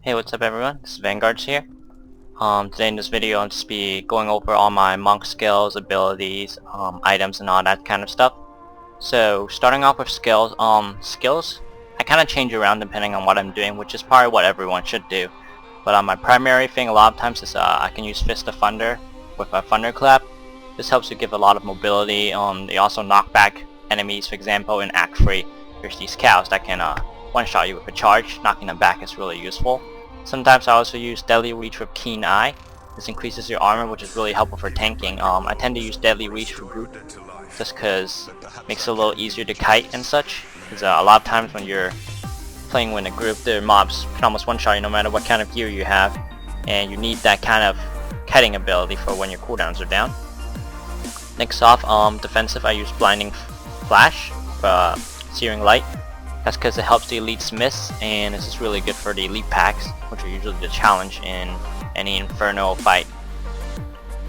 Hey, what's up everyone? This is Vanguards here. Today in this video I'll just be going over all my monk skills, abilities, items and all that kind of stuff. So starting off with skills, I kind of change around depending on what I'm doing, which is probably what everyone should do. But my primary thing a lot of times is I can use Fist of Thunder with a Thunderclap. This helps you give a lot of mobility. They also knock back enemies. For example, in Act 3, there's these cows that can one-shot you with a charge. Knocking them back is really useful. Sometimes I also use Deadly Reach with Keen Eye. This increases your armor, which is really helpful for tanking. I tend to use Deadly Reach for group, just because it makes it a little easier to kite and such. Because a lot of times when you're playing with a group, the mobs can almost one-shot you no matter what kind of gear you have, and you need that kind of kiting ability for when your cooldowns are down. Next off, defensive, I use Blinding Flash for Searing Light. That's because it helps the elites miss, and this is really good for the elite packs, which are usually the challenge in any Inferno fight.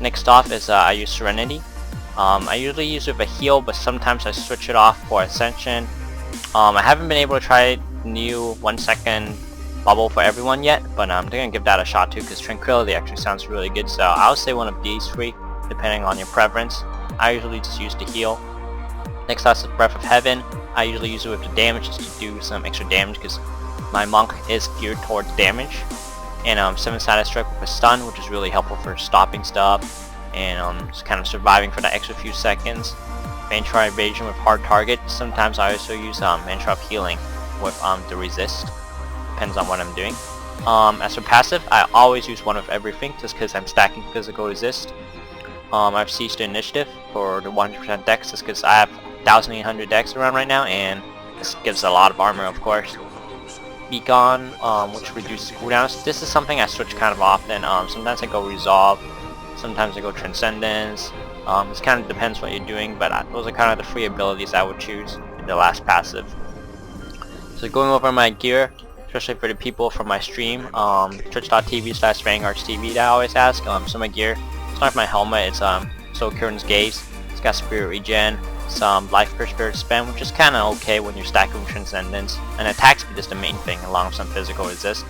Next off is I use Serenity. I usually use it with a heal, but sometimes I switch it off for Ascension. I haven't been able to try new 1 second bubble for everyone yet, but I'm gonna give that a shot too, because Tranquility actually sounds really good. So I would say one of these three, depending on your preference. I usually just use the heal. Next off is Breath of Heaven. I usually use it with the damage just to do some extra damage, because my monk is geared towards damage. And 7-sided strike with a stun, which is really helpful for stopping stuff and just kind of surviving for that extra few seconds. Mantra Evasion with hard target. Sometimes I also use Mantra of Healing with the resist. Depends on what I'm doing. As for passive, I always use one of everything just because I'm stacking physical resist. I've seized the initiative for the 100% dex just because I have 1800 dex around right now, and this gives a lot of armor, of course. Beacon, which reduces cooldowns. This is something I switch kind of often. Sometimes I go Resolve, sometimes I go Transcendence. This kind of depends what you're doing, but those are kind of the three abilities I would choose in the last passive. So going over my gear, especially for the people from my stream, twitch.tv/VanguardsTV that I always ask. So my gear, start with my helmet, it's Soul Kirin's Gaze. It's got Spirit Regen, some life per spirit spend, which is kind of okay when you're stacking Transcendence, and attack speed is the main thing along with some physical resist.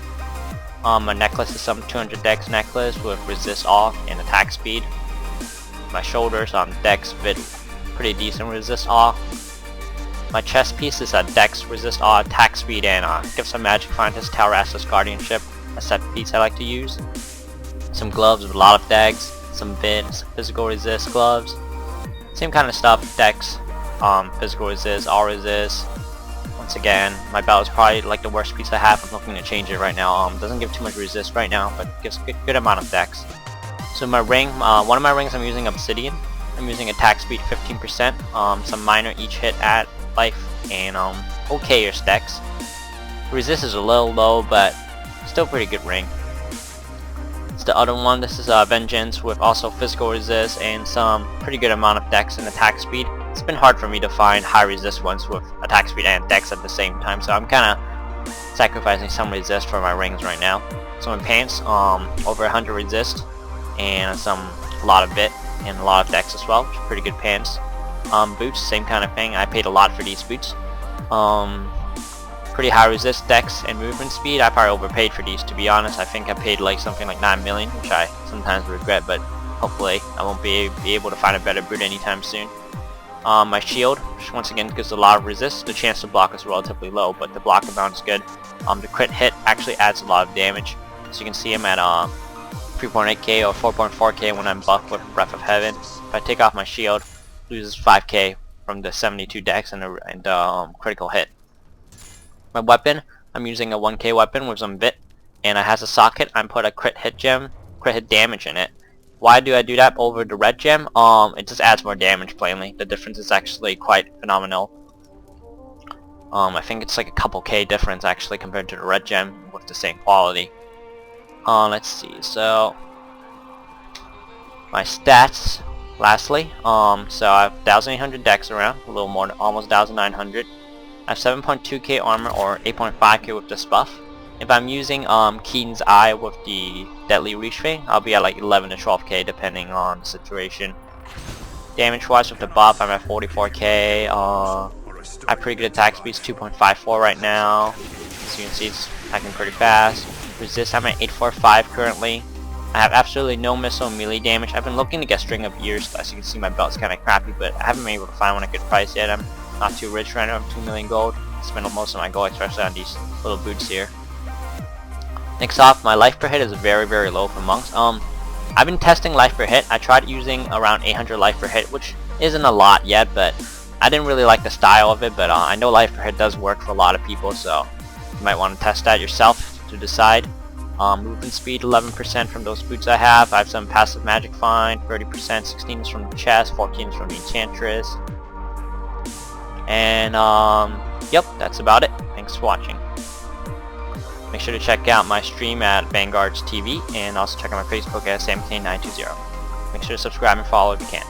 My necklace is some 200 dex necklace with resist all and attack speed. My shoulders, dex, vit, pretty decent resist all. My chest piece is a dex, resist all, attack speed, and give some magic scientist Talras's guardianship, a set piece I like to use. Some gloves with a lot of dex, some vit, physical resist gloves. Same kind of stuff, dex, physical resist, all resist. Once again, my belt is probably like the worst piece I have. I'm looking to change it right now. Doesn't give too much resist right now, but gives a good amount of dex. So my ring, one of my rings I'm using Obsidian. I'm using attack speed 15%, some minor each hit at life, and okay-ish dex. Resist is a little low, but still pretty good ring. It's the other one. This is Vengeance with also physical resist and some pretty good amount of dex and attack speed. It's been hard for me to find high resist ones with attack speed and dex at the same time, so I'm kind of sacrificing some resist for my rings right now. So my pants, over 100 resist and a lot of vit and a lot of dex as well, which are pretty good pants. Boots, same kind of thing. I paid a lot for these boots. Pretty high resist, dex, and movement speed. I probably overpaid for these, to be honest. I think I paid like something like 9 million, which I sometimes regret, but hopefully I won't be able to find a better boot anytime soon. My shield, which once again gives a lot of resist. The chance to block is relatively low, but the block amount is good. The crit hit actually adds a lot of damage. So you can see I'm at 3.8k or 4.4k when I'm buffed with Breath of Heaven. If I take off my shield, loses 5k from the 72 dex and the critical hit. My weapon, I'm using a 1k weapon with some vit, and it has a socket. I put a crit hit damage in it. Why do I do that over the red gem? It just adds more damage plainly. The difference is actually quite phenomenal. I think it's like a couple K difference actually compared to the red gem with the same quality. Let's see, so my stats lastly, so I have 1800 dex around, a little more, almost 1900. I have 7.2k armor or 8.5k with this buff. If I'm using Keen's Eye with the Deadly Reach thing, I'll be at like 11 to 12k depending on the situation. Damage wise with the buff, I'm at 44k. I have pretty good attack speeds, 2.54 right now. As you can see, it's attacking pretty fast. Resist, I'm at 845 currently. I have absolutely no missile melee damage. I've been looking to get String of Years. As you can see, my belt's kind of crappy, but I haven't been able to find one at a good price yet. I'm not too rich right now. I'm 2 million gold. I spend most of my gold, especially on these little boots here. Next off, my life per hit is very, very low for monks. I've been testing life per hit. I tried using around 800 life per hit, which isn't a lot yet, but I didn't really like the style of it. But I know life per hit does work for a lot of people, so you might want to test that yourself to decide. Movement speed 11% from those boots I have. I have some passive magic find, 30%, 16 is from the chest, 14 is from the enchantress. And yep, that's about it. Thanks for watching. Make sure to check out my stream at Vanguards TV, and also check out my Facebook at 17920. Make sure to subscribe and follow if you can.